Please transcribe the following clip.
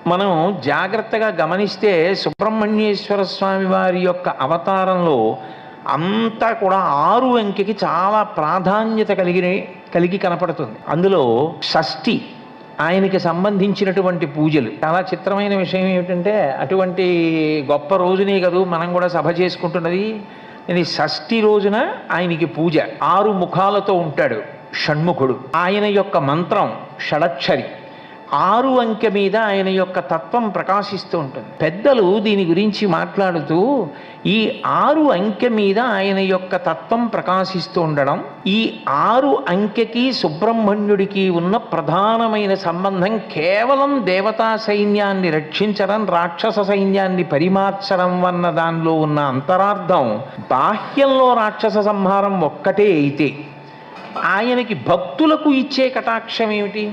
మనం జాగ్రత్తగా గమనిస్తే సుబ్రహ్మణ్యేశ్వర స్వామి వారి యొక్క అవతారంలో అంతా కూడా 6 అంకెకి చాలా ప్రాధాన్యత కలిగి కనపడుతుంది. అందులో షష్ఠి ఆయనకి సంబంధించినటువంటి పూజలు చాలా చిత్రమైన విషయం ఏమిటంటే, అటువంటి గొప్ప రోజునే కదూ మనం కూడా సభ చేసుకుంటున్నది. ఇది షష్ఠి రోజున ఆయనకి పూజ. 6 ముఖాలతో ఉంటాడు షణ్ముఖుడు. ఆయన యొక్క మంత్రం షడక్షరి. 6 అంకె మీద ఆయన యొక్క తత్వం ప్రకాశిస్తూ ఉంటుంది. పెద్దలు దీని గురించి మాట్లాడుతూ ఈ 6 అంకె మీద ఆయన యొక్క తత్వం ప్రకాశిస్తూ ఉండడం, ఈ 6 అంకెకి సుబ్రహ్మణ్యుడికి ఉన్న ప్రధానమైన సంబంధం కేవలం దేవతా సైన్యాన్ని రక్షించడం, రాక్షస సైన్యాన్ని పరిమార్చడం అన్న దానిలో ఉన్న అంతరార్థం, బాహ్యంలో రాక్షస సంహారం ఒక్కటే అయితే ఆయనకి భక్తులకు ఇచ్చే కటాక్షం ఏమిటి?